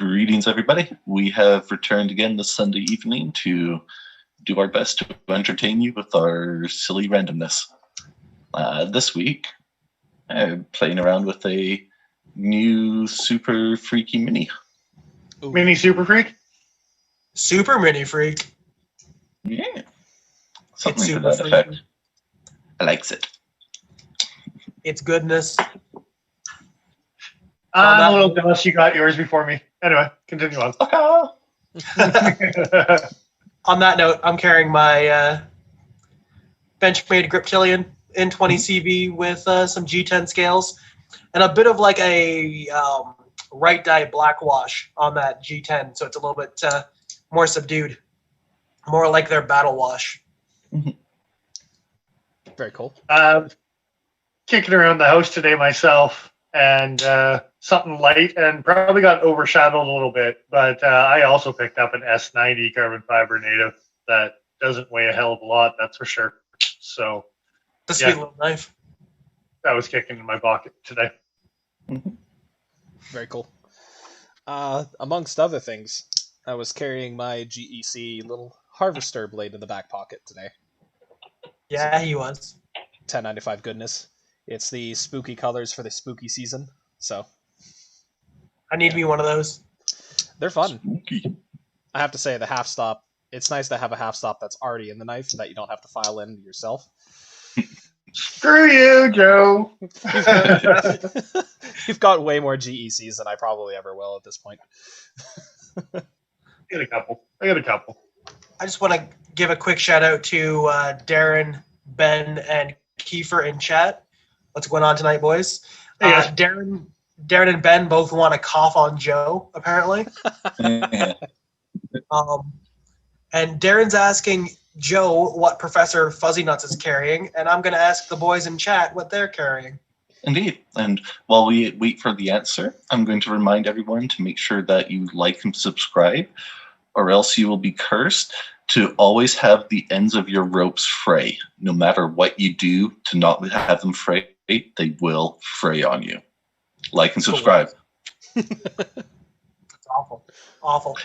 Greetings, everybody. We have returned again this Sunday evening to do our best to entertain you with our silly randomness. This week, I'm playing around with a new super freaky mini. Ooh. Mini super freak? Super mini freak. Yeah. Something It's to that super effect. freaky. I likes it. It's goodness. I'm a little jealous you got yours before me. Anyway, continue on. On that note, I'm carrying my Benchmade Griptilian in 20 CV with some G10 scales and a bit of like a right dye black wash on that G10, so it's a little bit more subdued, more like their battle wash. Very cool. Kicking around the house today myself, and something light, and probably got overshadowed a little bit, but I also picked up an S90 carbon fiber native that doesn't weigh a hell of a lot, that's for sure. So The sweet little knife. that was kicking in my pocket today. Very cool. Amongst other things, I was carrying my GEC little harvester blade in the back pocket today. Yeah, he was. 1095 goodness. It's the spooky colors for the spooky season, so I need me one of those. they're fun. Spooky. I have to say, the half stop, it's nice to have a half stop that's already in the knife that you don't have to file in yourself. Screw you, Joe! You've got way more GECs than I probably ever will at this point. I got a couple. I just want to give a quick shout out to Darren, Ben, and Kiefer in chat. What's going on tonight, boys? Hey, guys. Darren and Ben both want to cough on Joe, apparently. Yeah. And Darren's asking Joe what Professor Fuzzy Nuts is carrying, and I'm going to ask the boys in chat what they're carrying. Indeed. And while we wait for the answer, I'm going to remind everyone to make sure that you like and subscribe, or else you will be cursed to always have the ends of your ropes fray. No matter what you do to not have them fray, they will fray on you. Like and subscribe. It's awful. Awful.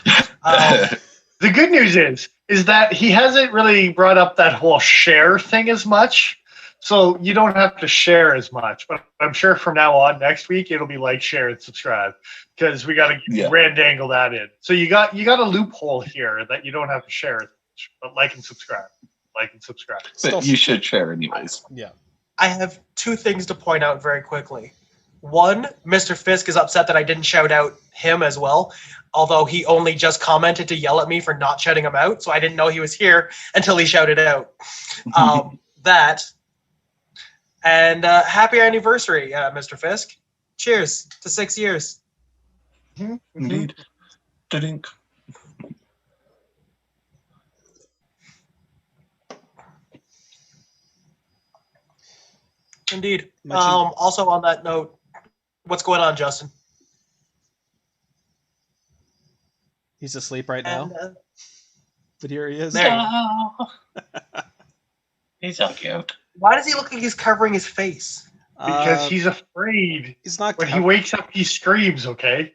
The good news is that he hasn't really brought up that whole share thing as much, so you don't have to share as much. But I'm sure from now on, next week, it'll be like, share, and subscribe, because we got to randangle that in. So you got a loophole here that you don't have to share as much, but like and subscribe. But you should share anyways. Yeah. I have two things to point out very quickly. One, Mr. Fisk is upset that I didn't shout out him as well, although he only just commented to yell at me for not shouting him out, so I didn't know he was here until he shouted out. That. And happy anniversary, Mr. Fisk. Cheers to 6 years. Indeed. Da-dink. Indeed. Also on that note, what's going on, Justin? He's asleep right now. But here he is. There. He's so cute. Why does he look like he's covering his face? Because he's afraid. He's not. When he wakes up, he screams, okay?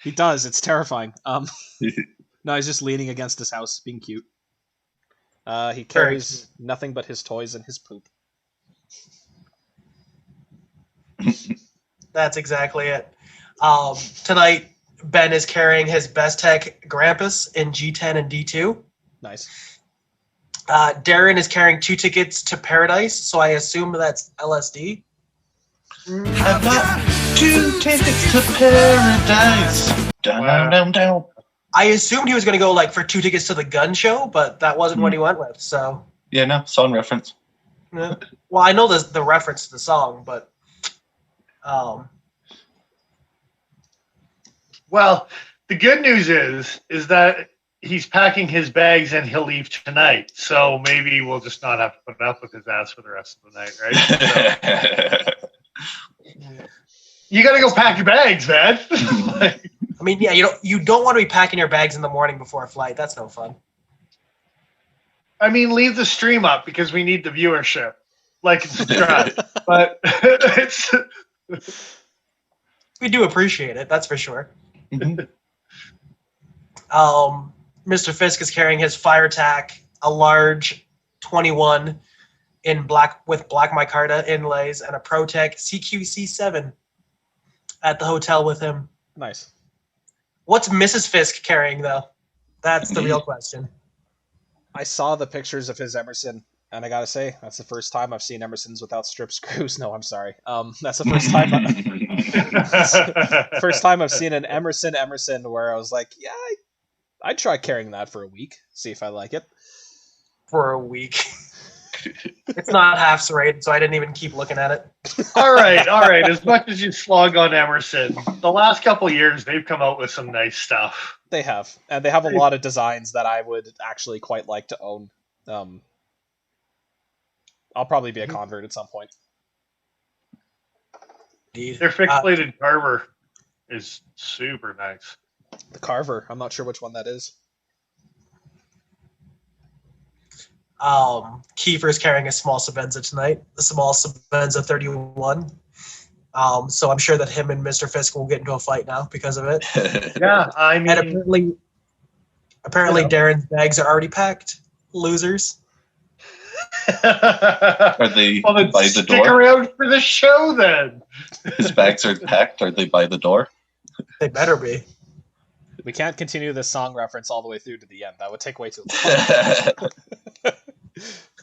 He does. It's terrifying. No, he's just leaning against his house, being cute. He carries nothing but his toys and his poop. That's exactly it. Tonight, Ben is carrying his Best Tech Grampus in G10 and D2. Nice. Darren is carrying 2 tickets to Paradise, so I assume that's LSD. I've got 2 tickets to paradise. Down. I assumed he was going to go like for 2 tickets to the gun show, but that wasn't what he went with. So, Yeah, no, song reference. well, I know the reference to the song, but Well, the good news is that he's packing his bags and he'll leave tonight. So maybe we'll just not have to put up with his ass for the rest of the night, right? So, you got to go pack your bags, man. I mean, yeah, you don't want to be packing your bags in the morning before a flight. That's no fun. I mean, leave the stream up because we need the viewership. Like and subscribe. But it's We do appreciate it, that's for sure. Mr. Fisk is carrying his fire attack, a large 21 in black with black micarta inlays, and a ProTech CQC7 at the hotel with him. Nice. What's Mrs. Fisk carrying, though? That's the real question. I saw the pictures of his Emerson, and I gotta say, that's the first time I've seen Emersons without strip screws. No, I'm sorry. That's the first time I've seen an Emerson where I was like, yeah, I'd try carrying that for a week, see if I like it. For a week. It's not half serrated, so I didn't even keep looking at it. All right. As much as you slog on Emerson, the last couple of years they've come out with some nice stuff. They have, and they have a lot of designs that I would actually quite like to own. I'll probably be a convert at some point. Indeed. Their fixed-bladed Carver is super nice. The Carver, I'm not sure which one that is. Kiefer's carrying a small Sabenza tonight, a small Sabenza 31. So I'm sure that him and Mr. Fisk will get into a fight now because of it. Yeah, I mean, and apparently Darren's bags are already packed. Losers. Are they by the stick door? around for the show then. His bags are packed. Are they by the door? They better be. We can't continue this song reference all the way through to the end. That would take way too long.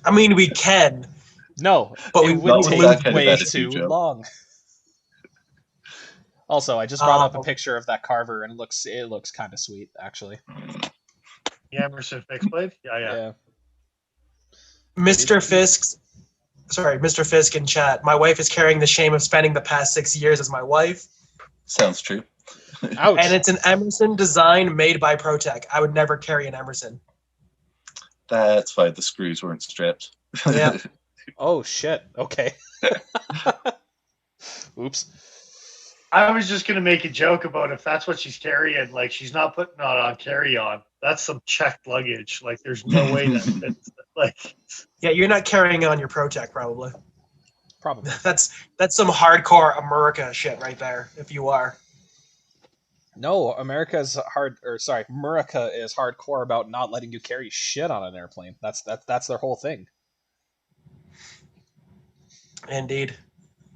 I mean, we can. No, but it would take way too long. Also, I just brought up a picture of that Carver, and it looks kind of sweet, actually. The Emerson fixed blade? Yeah. Mr. Fisk in chat. My wife is carrying the shame of spending the past 6 years as my wife. Sounds true. Ouch. And it's an Emerson design made by ProTech. I would never carry an Emerson. That's why the screws weren't stripped. Yeah. Oh, shit. Okay. Oops. I was just going to make a joke about if that's what she's carrying, like she's not putting it on carry-on. That's some checked luggage. Like there's no way that fits. Like, yeah, you're not carrying on your ProTech probably. Probably. That's some hardcore America shit right there, if you are. No, America is hardcore about not letting you carry shit on an airplane. That's their whole thing. Indeed.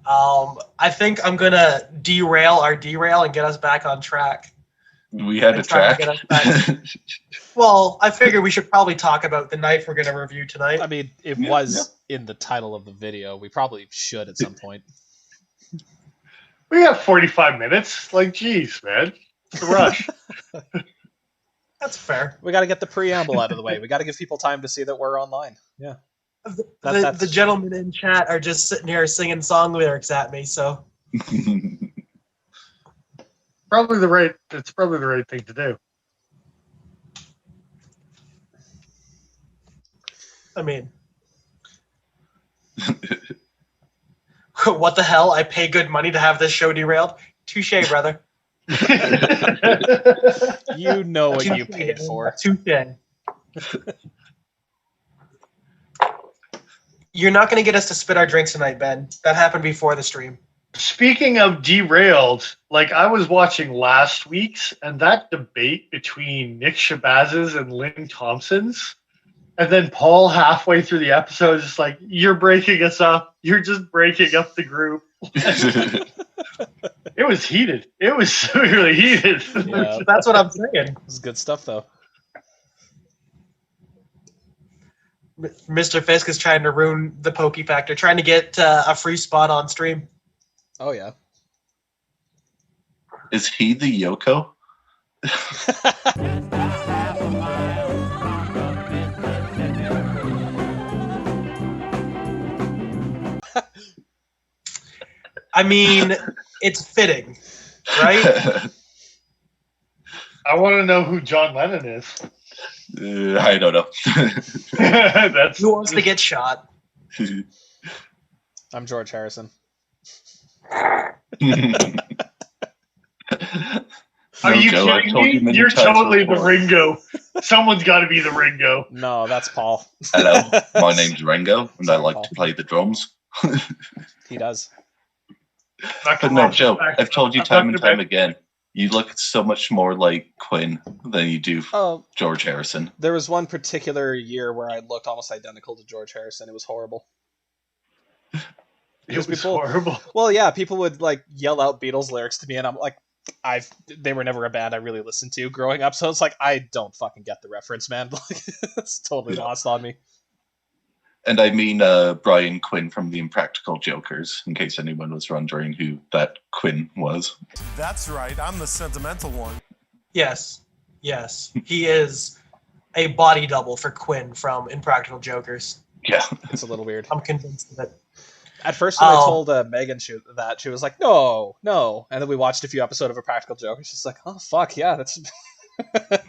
I think I'm gonna derail our derail and get us back on track. We had a track. Well, I figure we should probably talk about the knife we're gonna review tonight. I mean, it was in the title of the video. We probably should at some point. We got 45 minutes. Like, geez, man. It's a rush. That's fair. We got to get the preamble out of the way. We got to give people time to see that we're online. Yeah. The gentlemen in chat are just sitting here singing song lyrics at me, so. It's probably the right thing to do. I mean, what the hell? I pay good money to have this show derailed? Touche, brother. You know what you paid for. Touche. You're not going to get us to spit our drinks tonight, Ben. That happened before the stream. Speaking of derailed, like I was watching last week's, and that debate between Nick Shabaz's and Lynn Thompson's, and then Paul halfway through the episode is just like, you're breaking us up. You're just breaking up the group. It was heated. It was really heated. Yeah. That's what I'm saying. It was good stuff, though. Mr. Fisk is trying to ruin the Pokey factor, trying to get a free spot on stream. Oh, yeah. Is he the Yoko? I mean, it's fitting, right? I want to know who John Lennon is. I don't know. Who wants to get shot? I'm George Harrison. Are you kidding me? You're totally the Ringo. Someone's got to be the Ringo. No, that's Paul. Hello, my name's Ringo, and I like to play the drums. He does. But no, Joe, I've told you time and time again, You look so much more like Quinn than you do Oh, George Harrison. there was one particular year where I looked almost identical to George Harrison. It was horrible. It was people- horrible. Well, yeah, people would like yell out Beatles lyrics to me, and I'm like, they were never a band I really listened to growing up, so it's like I don't fucking get the reference, man. Like, it's totally lost on me. And I mean Brian Quinn from the Impractical Jokers, in case anyone was wondering who that Quinn was. That's right. I'm the sentimental one. Yes. He is a body double for Quinn from Impractical Jokers. Yeah. It's a little weird. I'm convinced of it. At first, when I told Megan that, she was like, no. And then we watched a few episodes of Impractical Jokers. She's like, oh, fuck, yeah, that's...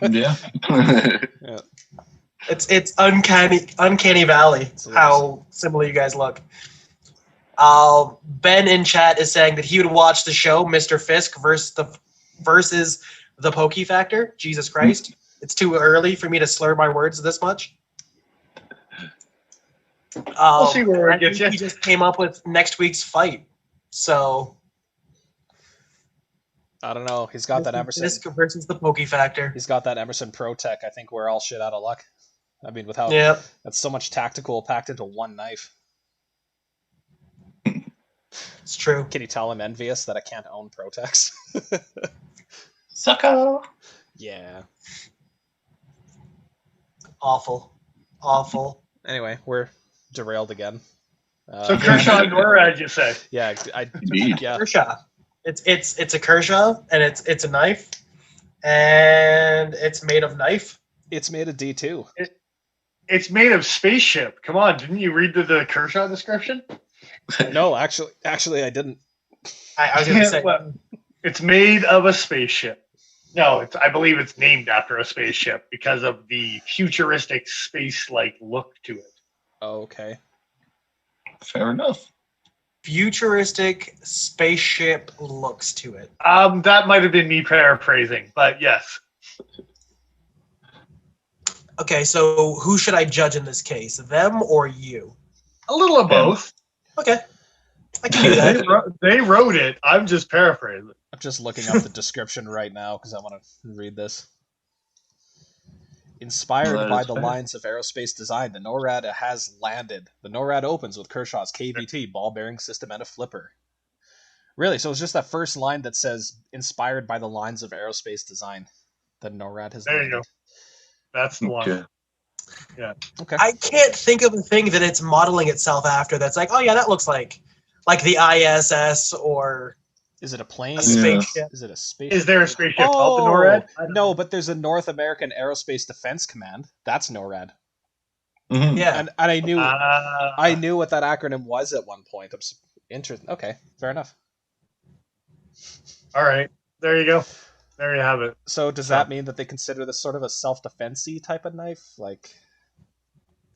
Yeah. Yeah. It's uncanny valley how similar you guys look. Ben in chat is saying that he would watch the show Mr. Fisk versus the Pokey Factor. Jesus Christ. It's too early for me to slur my words this much. We'll see where it gets you. He just came up with next week's fight. So I don't know. He's got that Emerson. Fisk versus the Pokey Factor. He's got that Emerson Pro Tech. I think we're all shit out of luck. I mean, with how that's so much tactical packed into one knife. It's true. Can you tell I'm envious that I can't own Pro Techs? Sucker. Yeah. Awful. Anyway, we're derailed again. So Kershaw Norad, you say? Yeah, Indeed. yeah. Kershaw. It's a Kershaw, and it's a knife, and it's made of knife. It's made of D2. It's made of spaceship. Come on, didn't you read the Kershaw description? No, actually, I didn't. I was going to say. Well, it's made of a spaceship. No, I believe it's named after a spaceship because of the futuristic space-like look to it. Oh, okay. Fair enough. Futuristic spaceship looks to it. That might have been me paraphrasing, but yes. Okay, so who should I judge in this case, them or you? A little of both. Okay, I can do that. They wrote it. I'm just paraphrasing. I'm just looking up the description right now because I want to read this. Inspired by the lines of aerospace design, the NORAD has landed. The NORAD opens with Kershaw's KVT ball bearing system and a flipper. Really? So it's just that first line that says inspired by the lines of aerospace design. The NORAD has landed. There you go. That's the one. Okay. Yeah. Okay. I can't think of a thing that it's modeling itself after that's like, oh yeah, that looks like the ISS or Is it a plane? a spaceship. Is it a space? Is there a spaceship called the NORAD? No, but there's a North American Aerospace Defense Command. That's NORAD. Mhm. Yeah. And I knew what that acronym was at one point. I'm interested. Okay, fair enough. All right. There you go. There you have it. So does that mean that they consider this sort of a self-defense-y type of knife? Like,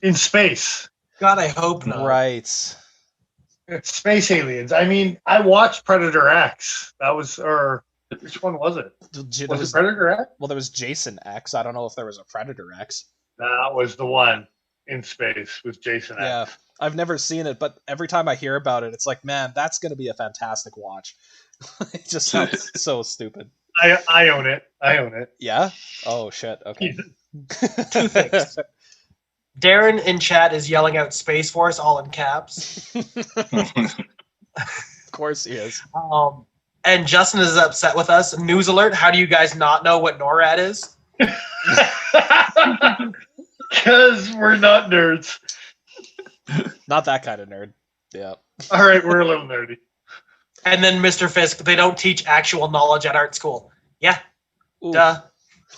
In space. God, I hope not. right. It's space aliens. I mean, I watched Predator X. That was, or which one was it? Was it Predator X? Well, there was Jason X. I don't know if there was a Predator X. That was the one in space with Jason X. Yeah, I've never seen it, but every time I hear about it, it's like, man, that's going to be a fantastic watch. It just sounds so stupid. I own it. I own it. Yeah? Oh, shit. Okay. Two things. Darren in chat is yelling out Space Force all in caps. Of course he is. And Justin is upset with us. News alert, how do you guys not know what NORAD is? Because we're not nerds. Not that kind of nerd. Yeah. All right, we're a little nerdy. And then Mr. Fisk, they don't teach actual knowledge at art school. Yeah, Ooh. duh.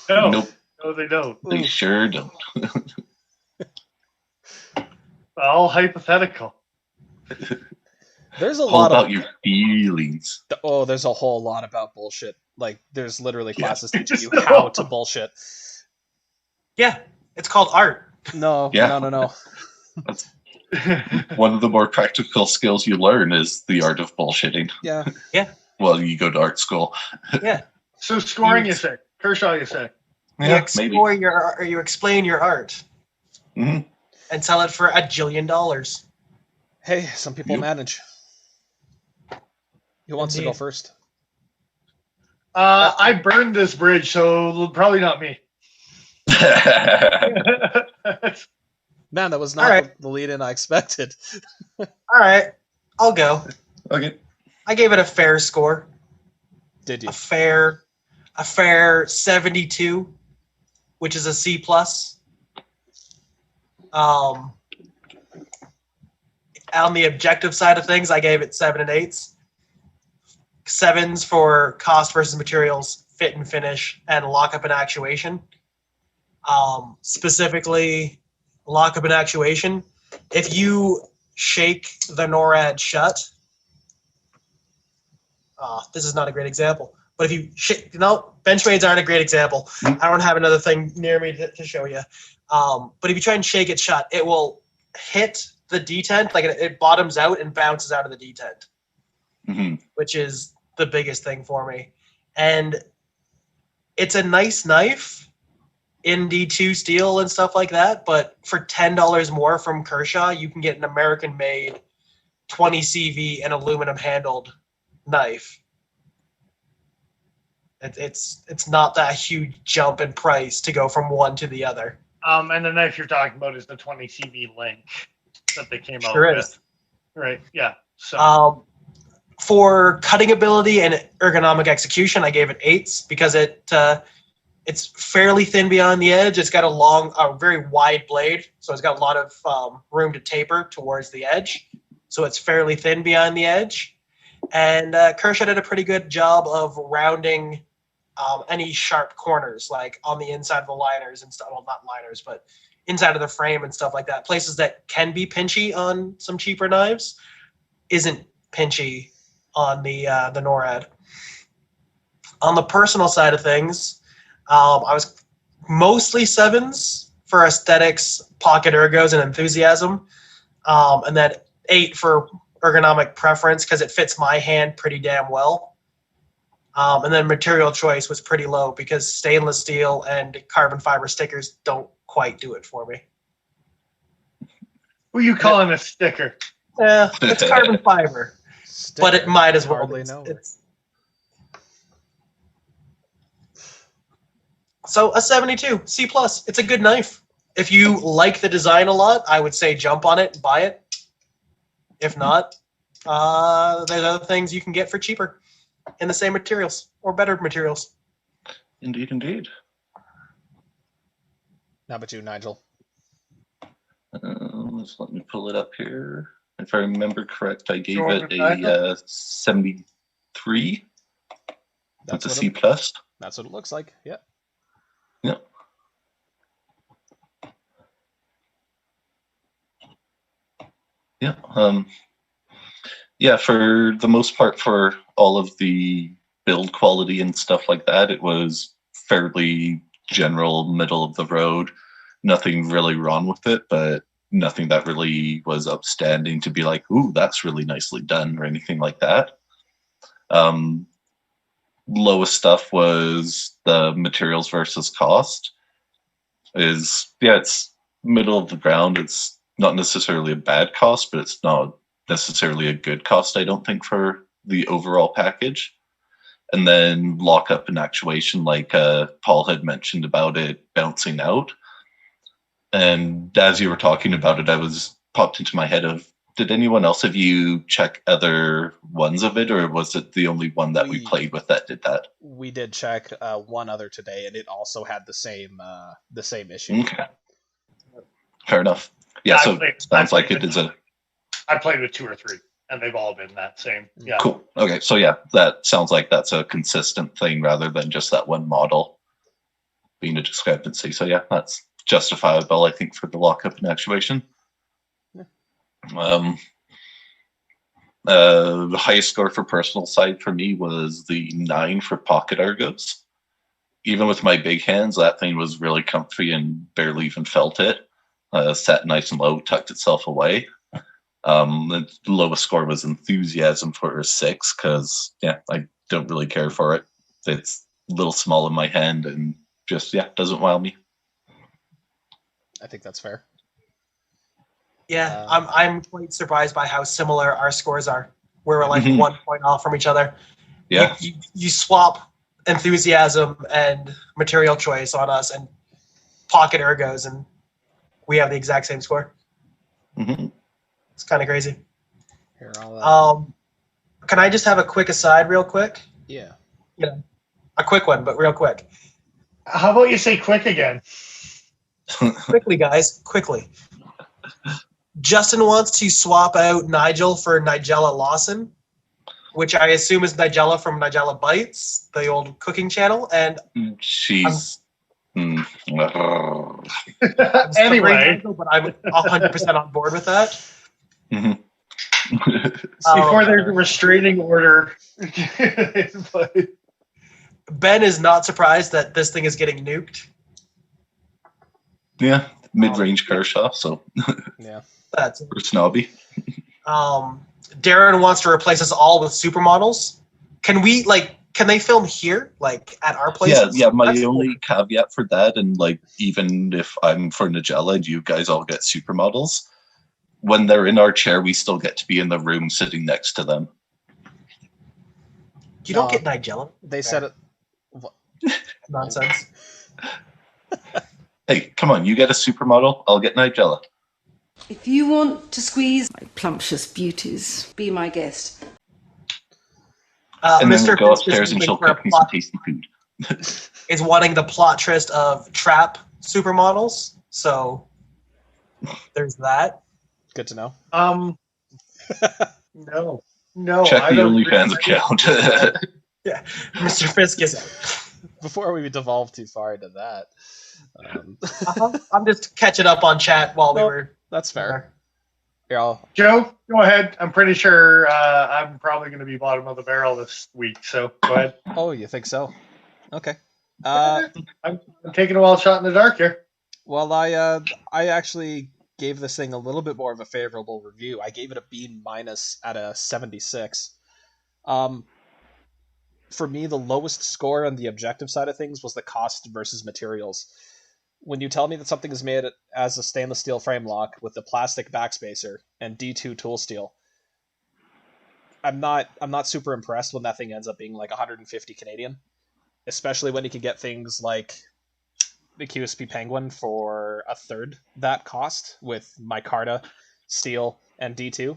No, Nope. no, they don't. They sure don't. All hypothetical. There's a All lot about of your feelings. there's a whole lot about bullshit. Like there's literally classes teaching you Yes. how to bullshit. Yeah, it's called art. No, Yeah. no. One of the more practical skills you learn is the art of bullshitting. Yeah. Well, you go to art school. Yeah. So scoring, you say. Kershaw, you say. Yeah, maybe. You explain your art hmm and sell it for $1 jillion. Hey, some people Yep. manage. Who wants to go Indeed. first? I burned this bridge, so probably not me. Man, that was All not right. the lead-in I expected. All right, I'll go. Okay. I gave it a fair score. Did you? A fair 72, which is a C plus. On the objective side of things, I gave it 7 and 8s. 7s for cost versus materials, fit and finish, and lockup and actuation. Specifically, lockup and actuation. If you shake the NORAD shut, this is not a great example. But if you shake, Benchmades aren't a great example. I don't have another thing near me to show you. But if you try and shake it shut, it will hit the detent, like it bottoms out and bounces out of the detent, which is the biggest thing for me. And it's a nice knife in D2 steel and stuff like that, but for $10 more from Kershaw, you can get an American-made 20 CV and aluminum handled knife. It's not that huge jump in price to go from one to the other. And the knife you're talking about is the 20 CV Link that they came out Sure with. is. Right, yeah. So for cutting ability and ergonomic execution, I gave it 8s because it's fairly thin beyond the edge. It's got a very wide blade, so it's got a lot of room to taper towards the edge. So it's fairly thin beyond the edge. And Kershaw did a pretty good job of rounding any sharp corners, like on the inside of the liners and stuff. Well, not liners, but inside of the frame and stuff like that. Places that can be pinchy on some cheaper knives isn't pinchy on the NORAD. On the personal side of things, I was mostly 7s for aesthetics, pocket ergos, and enthusiasm, and then 8 for ergonomic preference because it fits my hand pretty damn well. And then material choice was pretty low because stainless steel and carbon fiber stickers don't quite do it for me. who you calling a sticker? Yeah, it's carbon fiber, but it might as well. Hardly know her. So a 72, C plus. It's a good knife. If you like the design a lot, I would say jump on it and buy it. If not, there's other things you can get for cheaper in the same materials or better materials. Indeed, indeed. How about you, Nigel? Let's let me pull it up here. If I remember correct, I gave Go it on, a 73. That's a C plus. That's what it looks like. Yeah. Yeah. Yeah. Yeah, for the most part, for all of the build quality and stuff like that, it was fairly general, middle of the road. Nothing really wrong with it, but nothing that really was upstanding to be like, ooh, that's really nicely done or anything like that. Lowest stuff was the materials versus cost. It's middle of the ground. It's not necessarily a bad cost, but it's not necessarily a good cost, I don't think, for the overall package. And then lockup and actuation, like Paul had mentioned about it bouncing out. And as you were talking about it, I was popped into my head of, did anyone else of you check other ones of it, or was it the only one that we played with that did that? We did check one other today, and it also had the same issue. Okay. Fair enough. Yeah, so sounds like it is a... I played with 2 or 3, and they've all been that same. Yeah. Cool. Okay, so yeah, that sounds like that's a consistent thing rather than just that one model being a discrepancy. So yeah, that's justifiable, I think, for the lockup and actuation. Yeah. The highest score for personal side for me was the 9 for pocket ergos. Even with my big hands, that thing was really comfy and barely even felt it. Sat nice and low, tucked itself away. The lowest score was enthusiasm for a 6 because I don't really care for it. It's a little small in my hand and just doesn't wow me. I think that's fair. Yeah, I'm quite surprised by how similar our scores are. We're like 1 point off from each other. Yeah. You swap enthusiasm and material choice on us and pocket ergos, and we have the exact same score. Mm-hmm. It's kind of crazy. Here, I'll, Can I just have a quick aside real quick? yeah. Yeah. A quick one, but real quick. How about you say quick again? Quickly, guys. Quickly. Justin wants to swap out Nigel for Nigella Lawson, which I assume is Nigella from Nigella Bites, the old cooking channel. And She's. I'm Anyway, Nigel, but I'm 100% on board with that. Mhm. before there's a restraining order. But Ben is not surprised that this thing is getting nuked. Yeah, mid-range Kershaw, so Yeah. That's we're snobby. Darren wants to replace us all with supermodels. Can they film here, like at our places? Yeah. My That's only caveat for that, and like even if I'm for Nigella and you guys all get supermodels, when they're in our chair, we still get to be in the room sitting next to them. You don't get Nigella. They said it. Nonsense. Hey, come on, you get a supermodel, I'll get Nigella. If you want to squeeze my plumptious beauties, be my guest. And then Mr. we'll go Fisk upstairs and she'll cook me some tasty food. is wanting the plot twist of trap supermodels. So there's that. Good to know. No. Check I the don't OnlyFans really- account. Yeah, Mr. Fisk is out. Before we devolve too far into that. I'm just catching up on chat while we were. That's fair. Here, I'll, Joe, go ahead. I'm pretty sure I'm probably going to be bottom of the barrel this week, so go ahead. oh, you think so? Okay. I'm taking a wild shot in the dark here. Well, I actually gave this thing a little bit more of a favorable review. I gave it a B- at a 76. For me, the lowest score on the objective side of things was the cost versus materials. When you tell me that something is made as a stainless steel frame lock with a plastic backspacer and D2 tool steel, I'm not super impressed when that thing ends up being like 150 Canadian, especially when you can get things like the QSP Penguin for a third that cost with micarta, steel, and D2,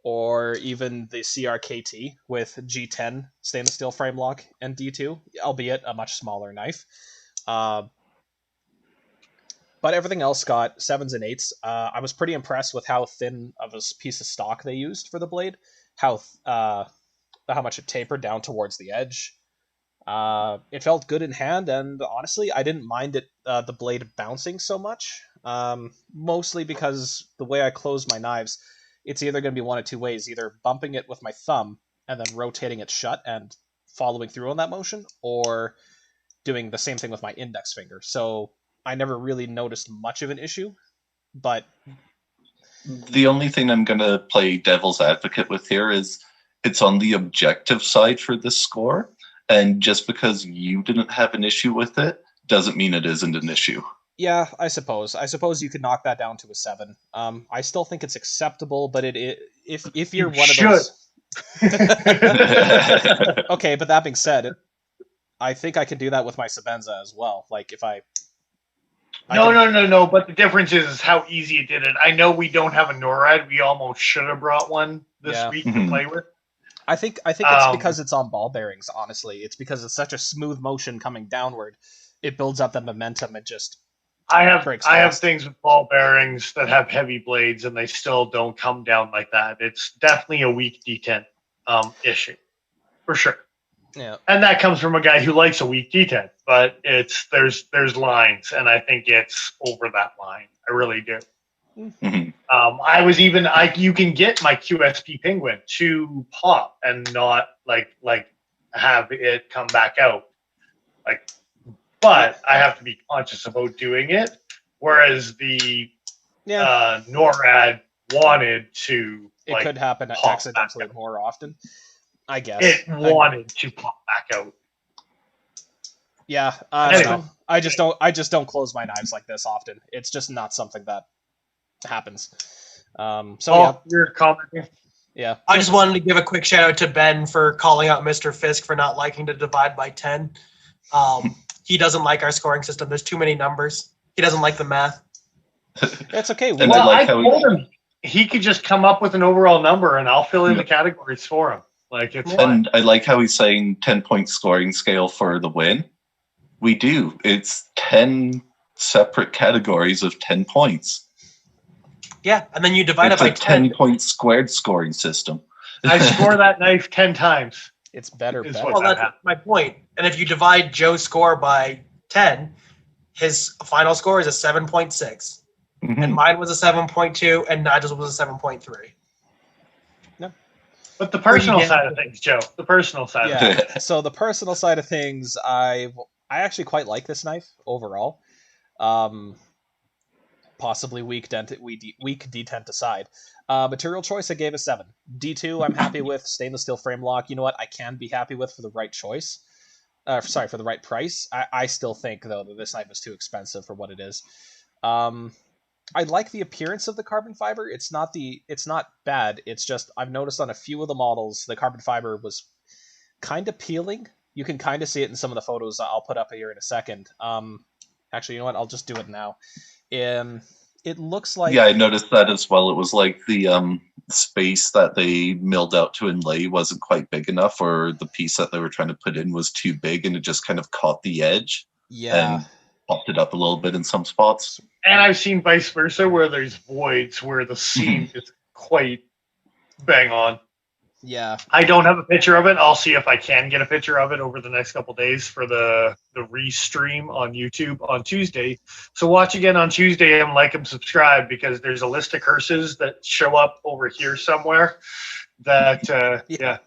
or even the CRKT with G10 stainless steel frame lock and D2, albeit a much smaller knife. But everything else got 7s and 8s. I was pretty impressed with how thin of a piece of stock they used for the blade, how much it tapered down towards the edge. It felt good in hand, and honestly, I didn't mind it the blade bouncing so much. Mostly because the way I close my knives, it's either going to be one of two ways: either bumping it with my thumb and then rotating it shut and following through on that motion, or doing the same thing with my index finger. So I never really noticed much of an issue, but The only thing I'm going to play devil's advocate with here is it's on the objective side for this score, and just because you didn't have an issue with it doesn't mean it isn't an issue. yeah, I suppose you could knock that down to a 7. I still think it's acceptable, but if you're one of those. Okay, but that being said, I think I can do that with my Sabenza as well. Like if No. But the difference is how easy it did it. I know we don't have a NORAD. We almost should have brought one this week to play with. I think it's because it's on ball bearings. Honestly, it's because it's such a smooth motion coming downward. It builds up the momentum and just. I have fast. things with ball bearings that have heavy blades, and they still don't come down like that. It's definitely a weak D10 issue, for sure. Yeah, and that comes from a guy who likes a weak D10. But there's lines, and I think it's over that line. I really do. Mm-hmm. You can get my QSP Penguin to pop and not like have it come back out. But I have to be conscious about doing it. Whereas the NORAD wanted to. It could happen accidentally more often, I guess. It wanted to pop back out. Yeah, I don't know. I just don't close my knives like this often. It's just not something that happens. You're commenting. Yeah. I just wanted to give a quick shout out to Ben for calling out Mr. Fisk for not liking to divide by 10. He doesn't like our scoring system. There's too many numbers. He doesn't like the math. It's okay. And Well, like I how told him he could just come up with an overall number, and I'll fill in the categories for him. Like, it's fine. And I like how he's saying 10-point scoring scale for the win. We do. It's 10 separate categories of 10 points. Yeah, and then you divide it by It's a 10-point squared scoring system. I score that knife 10 times. It's better. Is better. what- Well, that's my point. And if you divide Joe's score by 10, his final score is a 7.6. Mhm. And mine was a 7.2, and Nigel's was a 7.3. But the personal get- side of things, Joe. The personal side of things. Yeah. So the personal side of things, I actually quite like this knife overall. Possibly weak detent aside. Material choice, I gave a 7. D2, I'm happy with. Stainless steel frame lock. You know what? I can be happy with for the right choice. For the right price. I still think though that this knife is too expensive for what it is. I like the appearance of the carbon fiber. It's not bad. It's just I've noticed on a few of the models the carbon fiber was kind of peeling. You can kind of see it in some of the photos I'll put up here in a second. Actually, you know what? I'll just do it now. It looks like Yeah, I noticed that as well. It was like the space that they milled out to inlay wasn't quite big enough, or the piece that they were trying to put in was too big, and it just kind of caught the edge yeah. and popped it up a little bit in some spots. And I've seen vice versa where there's voids where the seam is quite bang on. Yeah. I don't have a picture of it. I'll see if I can get a picture of it over the next couple days for the restream on YouTube on Tuesday. So watch again on Tuesday and like and subscribe, because there's a list of curses that show up over here somewhere. That yeah.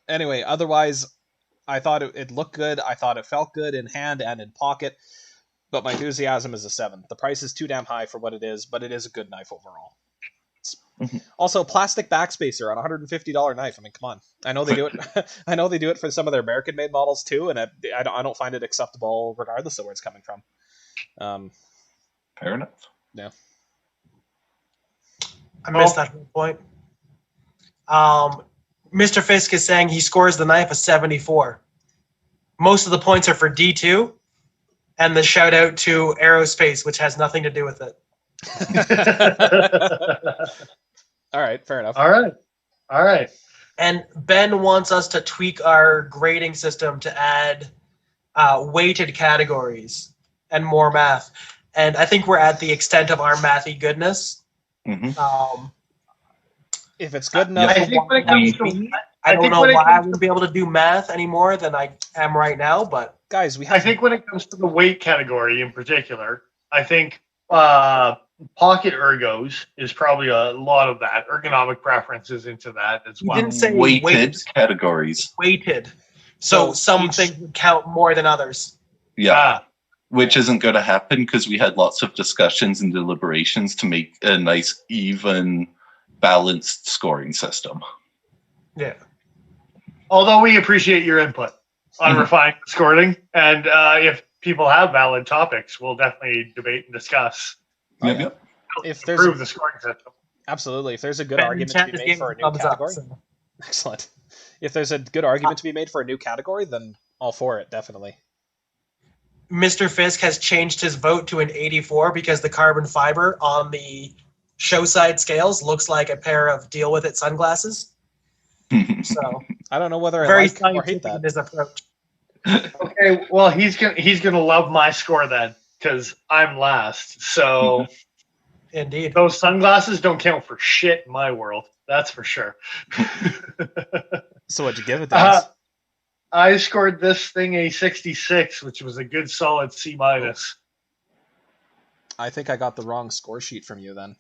Anyway, otherwise, I thought it looked good. I thought it felt good in hand and in pocket. But my enthusiasm is a 7. The price is too damn high for what it is, but it is a good knife overall. Also, plastic backspacer on a $150 knife. I mean, come on. I know they do it. I know they do it for some of their American-made models too, and I don't find it acceptable regardless of where it's coming from. Fair enough. Yeah. I missed that whole point. Mr. Fisk is saying he scores the knife a 74. Most of the points are for D2, and the shout out to aerospace, which has nothing to do with it. All right, fair enough. All right. And Ben wants us to tweak our grading system to add weighted categories and more math. And I think we're at the extent of our mathy goodness. Mm-hmm. If it's good enough, I think when it comes to I don't know why I wouldn't be able to do math any more than I am right now, but guys, I think when it comes to the weight category in particular, I think pocket ergos is probably a lot of that. Ergonomic preferences into that as well. You didn't say Weighted categories. weighted. So So some each- things would count more than others. Yeah. Which isn't going to happen because we had lots of discussions and deliberations to make a nice, even, balanced scoring system. Yeah. Although we appreciate your input on Mhm. refining the scoring, and if people have valid topics, we'll definitely debate and discuss. Yep, yep. if there's Improve the scoring system. absolutely, if there's a good Ben in argument chat to be is made giving for a new thumbs up, category, so. excellent. If there's a good argument to be made for a new category, then all for it, definitely. Mr. Fisk has changed his vote to an 84 because the carbon fiber on the show side scales looks like a pair of deal with it sunglasses. So I don't know whether I very like or hate scientific in that. his approach. Okay, well he's gonna love my score then, because I'm last. So Indeed. those sunglasses don't count for shit in my world. That's for sure. So what'd you give it, Dennis? I scored this thing a 66, which was a good solid C minus. I think I got the wrong score sheet from you then.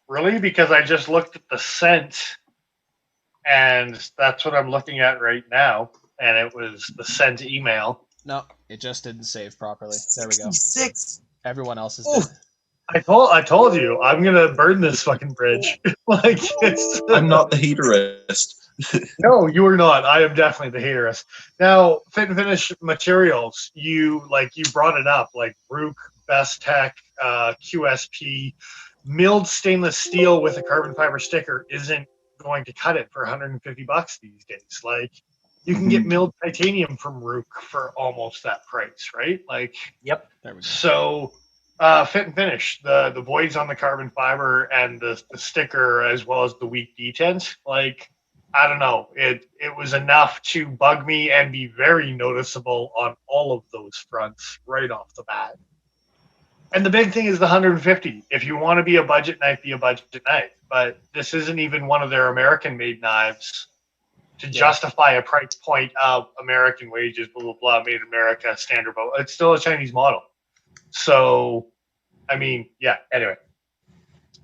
Really? Because I just looked at the scent, and that's what I'm looking at right now. And it was the sent email. No, it just didn't save properly. There we go. 66. Everyone else is Oof. dead. I told you I'm gonna burn this fucking bridge. Like it's, I'm not the haterist. No, you are not. I am definitely the haterist. Now, fit and finish materials. You brought it up, like Rook, Best Tech, QSP, milled stainless steel with a carbon fiber sticker isn't going to cut it for $150 these days. Like, you can get milled titanium from Rook for almost that price, right? Like, Yep. There we go. so fit and finish, the voids on the carbon fiber and the sticker, as well as the weak detents, like, I don't know, it was enough to bug me and be very noticeable on all of those fronts right off the bat. And the big thing is the 150. If you want to be a budget knife, be a budget knife. But this isn't even one of their American-made knives to justify a price point of American wages, blah, blah, blah, made in America, standard, but it's still a Chinese model. So, I mean, yeah, anyway.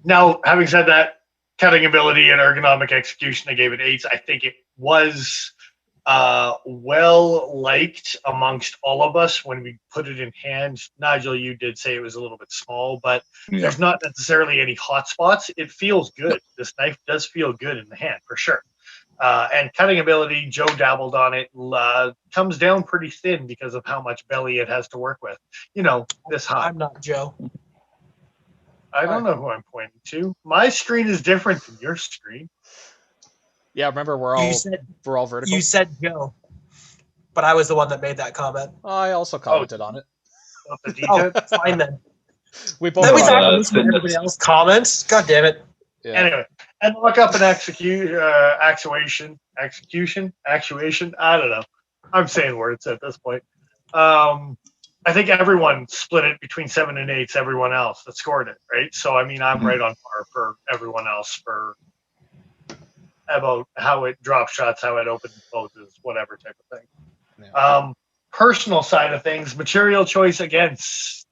Now, having said that, cutting ability and ergonomic execution, I gave it 8s. I think it was well liked amongst all of us when we put it in hand. Nigel, you did say it was a little bit small, but there's not necessarily any hot spots. It feels good. This knife does feel good in the hand, for sure. And cutting ability, Joe dabbled on it, comes down pretty thin because of how much belly it has to work with. You know, this high. I'm not Joe. I don't know who I'm pointing to. My screen is different than your screen. Yeah, remember we're all vertical. You said Joe, but I was the one that made that comment. I also commented on it. Oh, fine then. We both. Then we talk about everybody else comments. God damn it. Yeah. Anyway, and look up an actuation. I don't know. I'm saying words at this point. I think everyone split it between 7 and 8s. Everyone else that scored it, right? So I mean, I'm right on par for everyone else for about how it drops shots, how it opens and closes, whatever type of thing. Yeah. Personal side of things, material choice against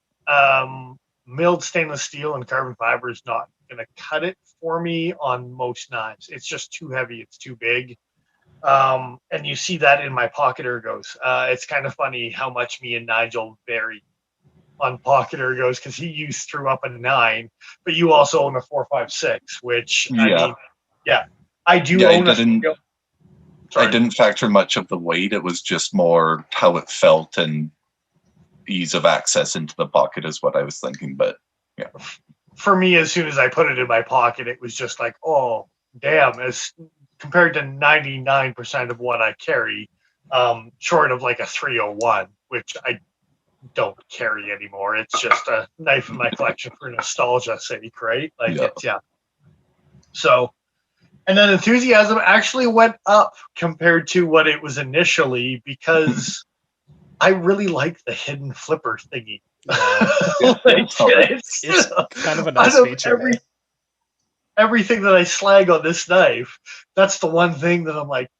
milled stainless steel and carbon fiber is not going to cut it for me on most knives. It's just too heavy. It's too big. And you see that in my pocket ergos. It's kind of funny how much me and Nigel vary on pocket ergos because he threw up a 9, but you also own a 456, which I mean, I do own I didn't factor much of the weight. It was just more how it felt and ease of access into the pocket is what I was thinking. But yeah, for me, as soon as I put it in my pocket, it was just like, oh, damn, as compared to 99% of what I carry, short of like a 301, which I don't carry anymore. It's just a knife in my collection for nostalgia's sake, right? Like, So, and then enthusiasm actually went up compared to what it was initially because I really like the hidden flipper thingy. It's kind of a nice feature. Everything that I slag on this knife, that's the one thing that I'm like,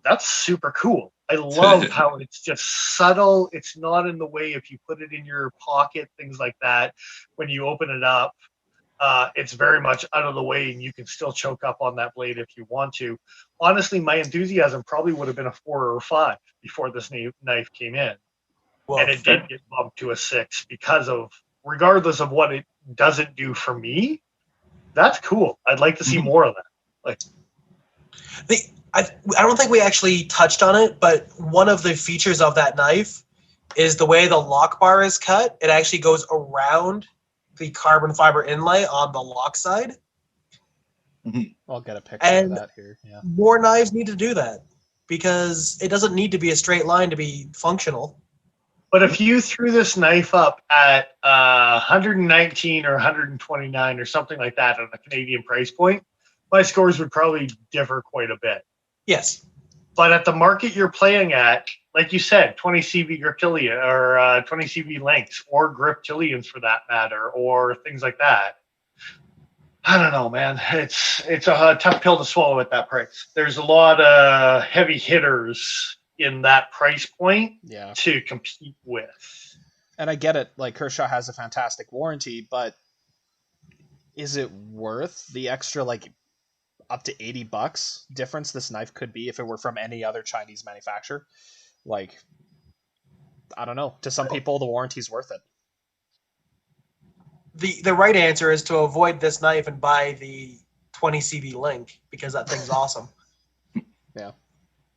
that's super cool. I love how it's just subtle. It's not in the way if you put it in your pocket, things like that. When you open it up, it's very much out of the way and you can still choke up on that blade if you want to. Honestly, my enthusiasm probably would have been a 4 or a 5 before this knife came in. Well, and it did get bumped to a 6 because of, regardless of what it doesn't do for me, that's cool. I'd like to see more of that. Like, I don't think we actually touched on it, but one of the features of that knife is the way the lock bar is cut. It actually goes around the carbon fiber inlay on the lock side. I'll get a picture of that here. Yeah. More knives need to do that because it doesn't need to be a straight line to be functional. But if you threw this knife up at 119 or 129 or something like that on a Canadian price point, my scores would probably differ quite a bit. Yes. But at the market you're playing at, like you said, 20 CV Griptilian or 20 CV lengths or Griptilians for that matter, or things like that. I don't know, man. It's a tough pill to swallow at that price. There's a lot of heavy hitters in that price point to compete with. And I get it, like Kershaw has a fantastic warranty, but is it worth the extra like up to $80 difference this knife could be if it were from any other Chinese manufacturer? Like, I don't know. To some people, the warranty's worth it. The right answer is to avoid this knife and buy the 20 CV Link because that thing's awesome. Yeah.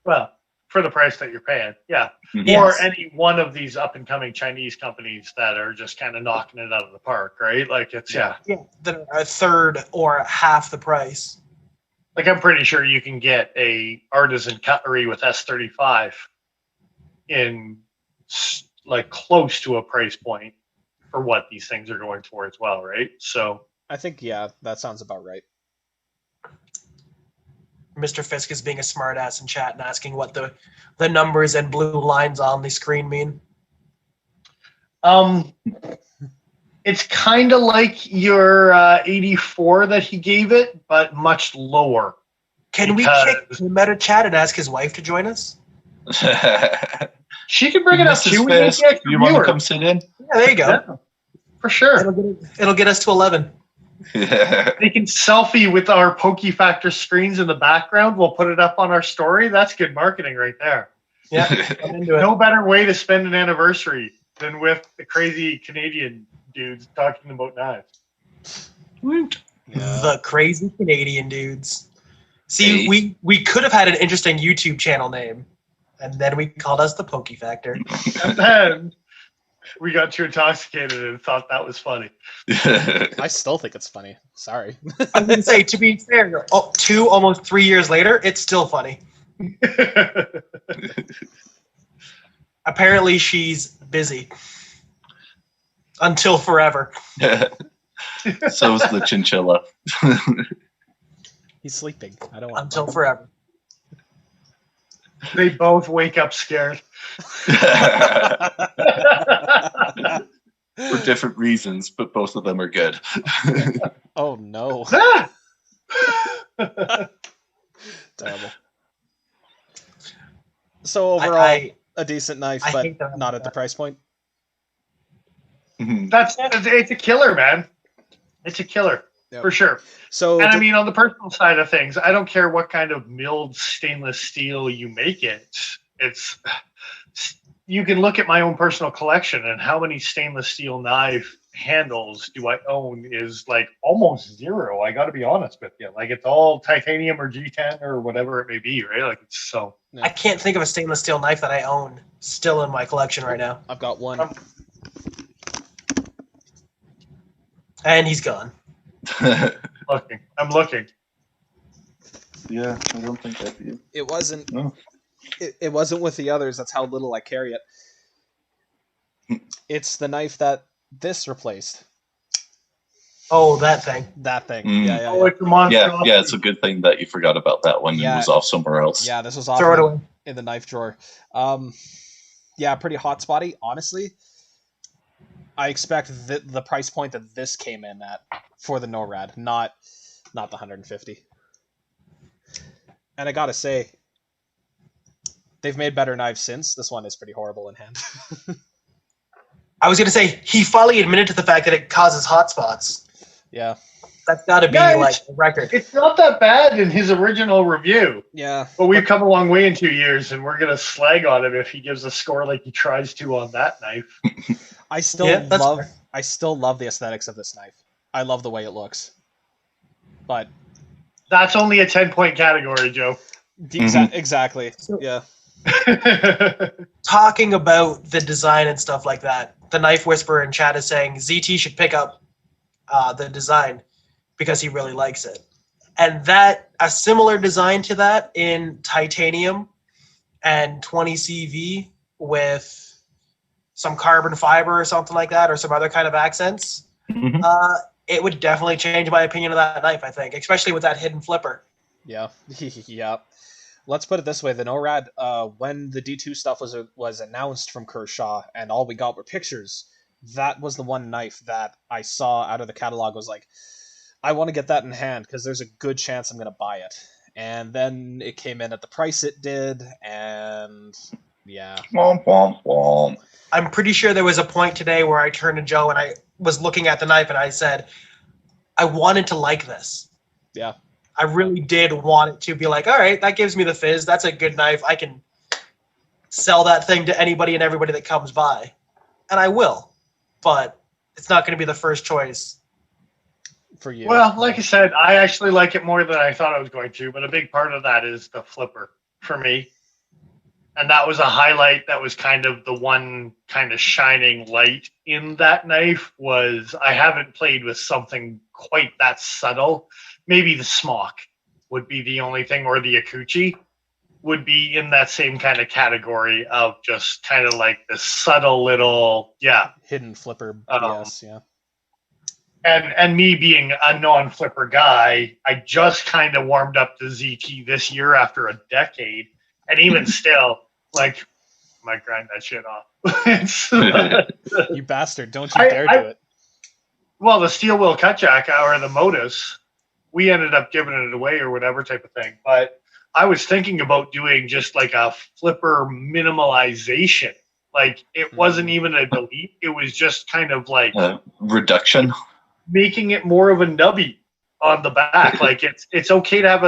Well, for the price that you're paying. Yeah. Mhm. Or Yes. any one of these up and coming Chinese companies that are just kind of knocking it out of the park, right? Like it's Yeah, that are a third or half the price. Like I'm pretty sure you can get a artisan cutlery with S35 in like close to a price point for what these things are going for as well, right? So I think, yeah, that sounds about right. Mr. Fisk is being a smartass in chat and asking what the numbers and blue lines on the screen mean. it's kind of like your 84 that he gave it, but much lower. Can we kick the meta chat and ask his wife to join us? She can bring it up Mrs. too. We need Fisk, the extra you want to viewers. come sit in? Yeah, there you go. Yeah, for sure. It'll get us to 11. They can selfie with our Pokey Factor screens in the background. We'll put it up on our story. That's good marketing right there. Yeah, I'm into it. No better way to spend an anniversary than with the crazy Canadian dudes talking about knives. The crazy Canadian dudes. See, Hey. we could have had an interesting YouTube channel name, and then we called us the Pokey Factor. And then we got too intoxicated and thought that was funny. I still think it's funny. Sorry. I would say, to be fair, almost 3 years later, it's still funny. Apparently, she's busy. Until forever. So is the chinchilla. He's sleeping. I don't want Until forever. They both wake up scared. For different reasons, but both of them are good. Oh no. Terrible. So overall, a decent knife, I but hate that. not at the price point. Mhm. It's a killer, man. It's a killer. Yep. For sure. So And I mean, on the personal side of things, I don't care what kind of milled stainless steel you make it. You can look at my own personal collection and how many stainless steel knife handles do I own is like almost zero. I got to be honest with you. Like it's all titanium or G10 or whatever it may be, right? Like it's so. I can't think of a stainless steel knife that I own still in my collection right now. I've got one. And he's gone. I'm looking. Yeah, I don't think that'd be. It wasn't. No. It wasn't with the others. That's how little I carry it. It's the knife that this replaced. Oh, that thing. That thing. Mm. Yeah, yeah, Oh, yeah. it's a monster. Yeah, it's a good thing that you forgot about that one Yeah. and was off somewhere else. Yeah, this was off Throw it away. in the knife drawer. Yeah, pretty hot spotty. Honestly, I expect the price point that this came in at for the Norad, not the 150. And I gotta say, they've made better knives since. This one is pretty horrible in hand. I was going to say, he finally admitted to the fact that it causes hot spots. Yeah, That's got to be Guys, like a record. It's not that bad in his original review. yeah. But we've come a long way in 2 years, and we're going to slag on him if he gives a score like he tries to on that knife. I still Yeah, that's love. fair. I still love the aesthetics of this knife. I love the way it looks. But That's only a 10-point category, Joe. exactly. Yeah. Talking about the design and stuff like that, the Knife Whisperer in chat is saying ZT should pick up the design because he really likes it. And that a similar design to that in titanium and 20 CV with some carbon fiber or something like that, or some other kind of accents, Mhm. it would definitely change my opinion of that knife, I think, especially with that hidden flipper. Yeah. Yeah. Let's put it this way: the NORAD, when the D2 stuff was announced from Kershaw, and all we got were pictures, that was the one knife that I saw out of the catalog. Was like, I want to get that in hand because there's a good chance I'm going to buy it. And then it came in at the price it did, and yeah. Womp, womp, womp. I'm pretty sure there was a point today where I turned to Joe and I was looking at the knife and I said, I wanted to like this. Yeah. I really did want it to be like, all right, that gives me the fizz. That's a good knife. I can sell that thing to anybody and everybody that comes by. And I will. But it's not going to be the first choice. For you. Well, like I said, I actually like it more than I thought I was going to, but a big part of that is the flipper for me. And that was a highlight. That was kind of the one kind of shining light in that knife. Was I haven't played with something quite that subtle. Maybe the smock would be the only thing, or the Akuchi would be in that same kind of category of just kind of like the subtle little, hidden flipper BS, yeah. And me being a non-flipper guy, I just kind of warmed up to ZT this year after a decade, and even still, like, I might grind that shit off. You bastard! Don't you dare do it. Well, the steel wheel cutjack or the Modus, we ended up giving it away or whatever type of thing, but I was thinking about doing just like a flipper minimalization. Like, it wasn't even a delete. It was just kind of like reduction, making it more of a nubby on the back. Like, it's okay to have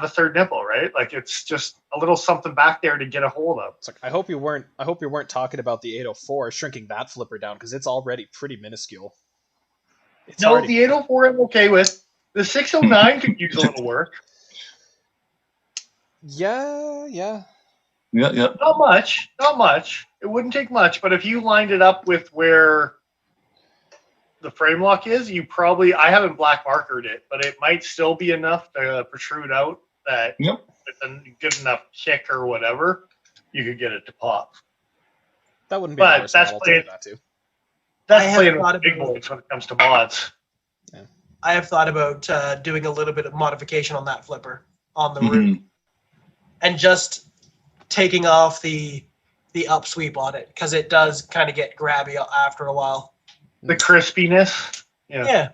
a third nipple, right? Like, it's just a little something back there to get a hold of. It's like, I hope you weren't talking about the 804, shrinking that flipper down, because it's already pretty minuscule. The 804 I'm okay with. The 609 could use a little work. Yeah. Not much. It wouldn't take much, but if you lined it up with where the frame lock is, I haven't black markered it, but it might still be enough to protrude out that with a good enough kick or whatever, you could get it to pop. That wouldn't be the worst model to do that too. That's playing with big boys when it comes to mods. Yeah. I have thought about doing a little bit of modification on that flipper on the root, and just taking off the upsweep on it, because it does kind of get grabby after a while. The crispiness. Yeah.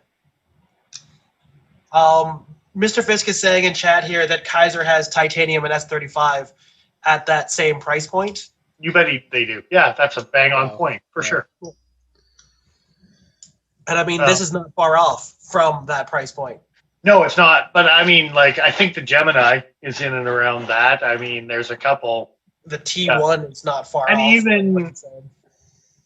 Mr. Fisk is saying in chat here that Kaiser has titanium and S35 at that same price point. You bet they do. Yeah, that's a bang on point for sure. And I mean, this is not far off from that price point. No, it's not. But I mean, like, I think the Gemini is in and around that. I mean, there's a couple. The T1 is not far and off.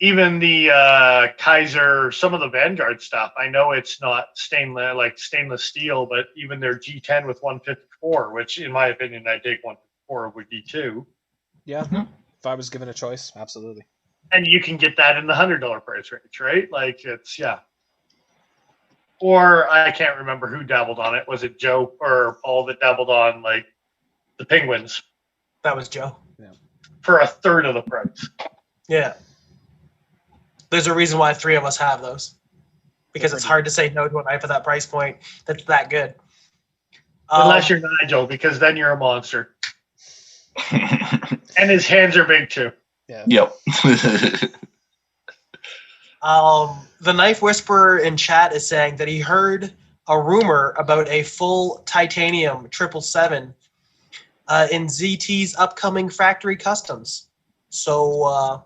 Even the Kaiser, some of the Vanguard stuff. I know it's not stainless steel, but even their G10 with 154, which in my opinion, I dig 154 would be too. Yeah, if I was given a choice, absolutely. And you can get that in the $100 price range, right? Like, it's Or I can't remember who dabbled on it. Was it Joe or Paul that dabbled on like the Penguins? That was Joe. Yeah. For a third of the price. Yeah. There's a reason why 3 of us have those. Because it's hard to say no to a knife at that price point that's that good. Unless you're Nigel, because then you're a monster. And his hands are big too. Yeah. Yep. The Knife Whisperer in chat is saying that he heard a rumor about a full titanium 777 in ZT's upcoming factory customs. So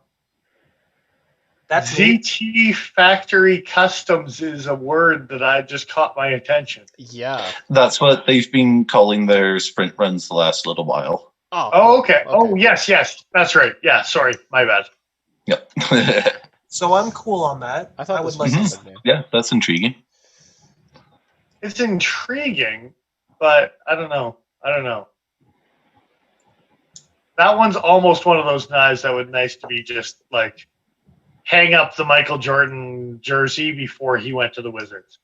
that's ZT factory customs is a word that I just caught my attention. Yeah. That's what they've been calling their sprint runs the last little while. Oh, okay. Oh, yes. That's right. Yeah, sorry. My bad. Yep. So I'm cool on that. I would like to. Yeah, that's intriguing. It's intriguing, but I don't know. That one's almost one of those knives that would nice to be just like hang up the Michael Jordan jersey before he went to the Wizards.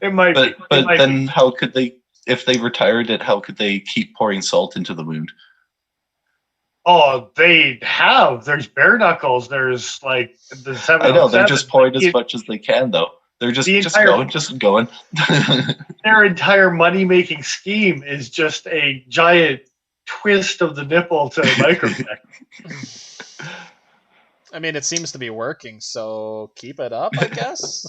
It might be. But then how could they, if they retired it, how could they keep pouring salt into the wound? Oh, they have. There's bare knuckles. There's like the 707. I know, they're just pouring as much as they can, though. They're just going. Their entire money-making scheme is just a giant twist of the nipple to microtech. I mean, it seems to be working, so keep it up, I guess.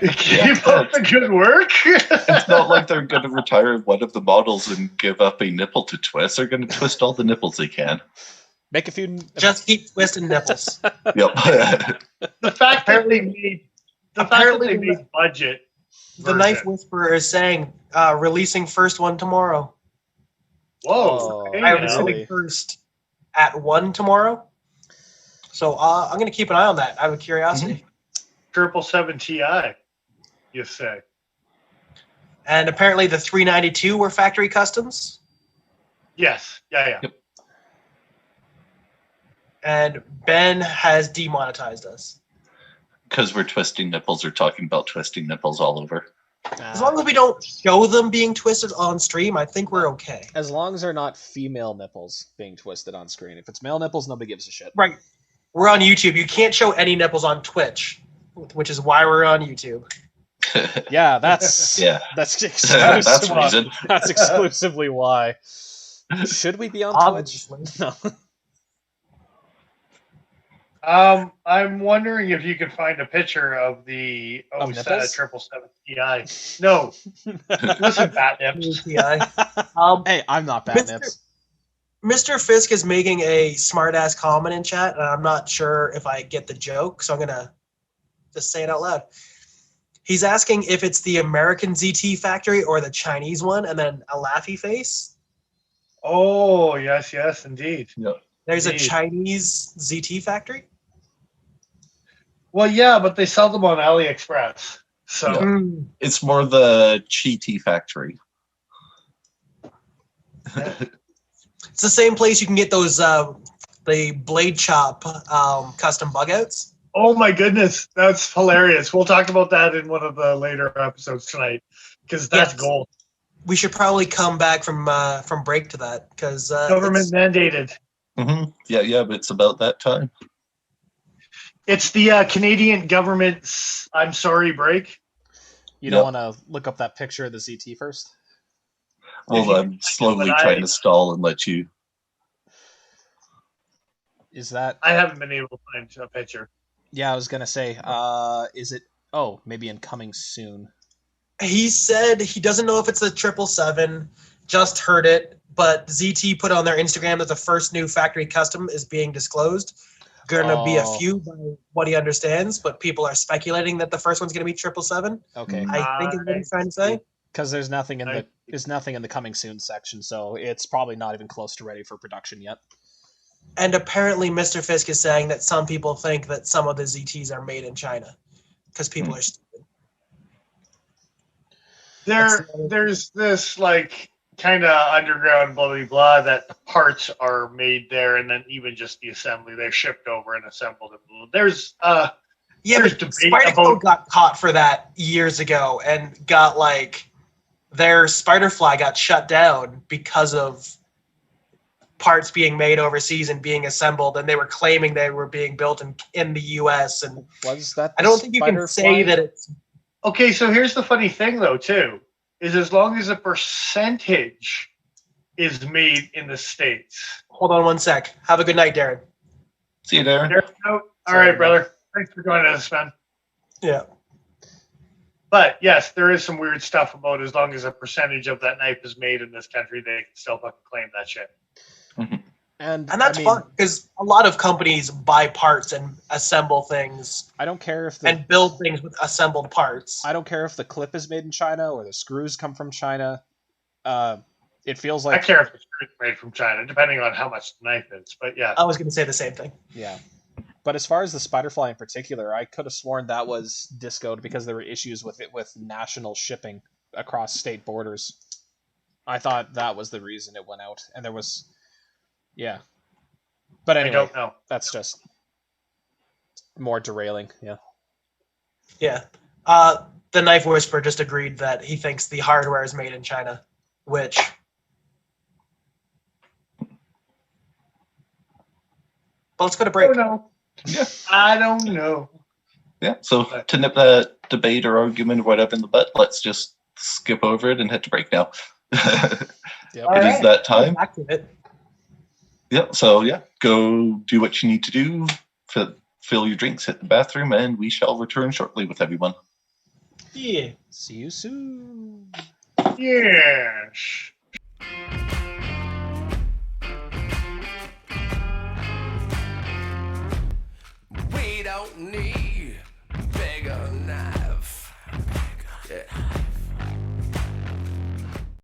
Keep up the good work. It's not like they're going to retire one of the models and give up a nipple to twist. They're going to twist all the nipples they can. Make a few. Just keep twisting nipples. Yep. The fact that they made budget. The Knife Whisperer is saying releasing first one tomorrow. Whoa! Oh, I was releasing first at 1 tomorrow. So I'm going to keep an eye on that out of curiosity. 777 Ti, you say? And apparently the 392 were factory customs. Yes. Yeah. Yep. And Ben has demonetized us. Because we're twisting nipples or talking about twisting nipples all over. As long as we don't show them being twisted on stream, I think we're okay. As long as they're not female nipples being twisted on screen. If it's male nipples, nobody gives a shit. Right. We're on YouTube. You can't show any nipples on Twitch, which is why we're on YouTube. Yeah, that's Yeah. That's exclusively, That's reason. That's exclusively why. Should we be on Obviously. Twitch? No. I'm wondering if you could find a picture of the Of nipples? 777 Ti. No. Listen, Bat Nips. Hey, I'm not bad nips. Mr. Fisk is making a smart-ass comment in chat, and I'm not sure if I get the joke, so I'm going to just say it out loud. He's asking if it's the American ZT factory or the Chinese one, and then a laughy face. Oh, yes, indeed. Yep. There's Indeed. a Chinese ZT factory? Well, yeah, but they sell them on AliExpress. So Yeah. It's more the Cheaty factory. It's the same place you can get those the Blade Chop custom bug outs. Oh my goodness, that's hilarious. We'll talk about that in one of the later episodes tonight because that's Yes. gold. We should probably come back from break to that because Government mandated. Mm-hmm. Yeah, but it's about that time. It's the Canadian government's I'm sorry break. You don't want to look up that picture of the ZT first? Well, I'm slowly trying to stall and let you. Is that... I haven't been able to find a picture. Yeah, I was going to say, is it... Oh, maybe in coming soon. He said he doesn't know if it's the 777, just heard it, but ZT put on their Instagram that the first new factory custom is being disclosed. Gonna be a few by what he understands, but people are speculating that the first one's gonna be 777. Okay. I think is what he's trying to say. Because there's nothing in the coming soon section, so it's probably not even close to ready for production yet. And apparently Mr. Fisk is saying that some people think that some of the ZTs are made in China because people are stupid. There's this like kind of underground blah blah blah that the parts are made there and then even just the assembly they're shipped over and assembled. There's but debate Spyderco got caught for that years ago and got like their Spiderfly got shut down because of parts being made overseas and being assembled, and they were claiming they were being built in the U.S. And was that? I don't think you can say that it's okay. So here's the funny thing, though, too, is as long as a percentage is made in the States. Hold on one sec. Have a good night, Darren. See you, Darren. All right, brother. Thanks for joining us, man. Yeah. But yes, there is some weird stuff about as long as a percentage of that knife is made in this country, they can still fucking claim that shit. Mm-hmm. And that's fun because a lot of companies buy parts and assemble things. I don't care if and build things with assembled parts. I don't care if the clip is made in China or the screws come from China. It feels like I care if the screws are made from China, depending on how much the knife is. But yeah, I was going to say the same thing. Yeah. But as far as the Spiderfly in particular, I could have sworn that was discoed because there were issues with it with national shipping across state borders. I thought that was the reason it went out, and there was, yeah. But anyway, I don't know. That's just more derailing. Yeah. Yeah. The Knife Whisperer just agreed that he thinks the hardware is made in China, which. Well, let's go to break. I don't know. Yeah. I don't know. Yeah, so to nip that debate or argument or whatever in the butt, let's just skip over it and head to break now. Yep. It is that time. Back to it. Yeah, so yeah, go do what you need to do, fill your drinks, hit the bathroom, and we shall return shortly with everyone. Yeah. See you soon. Yes.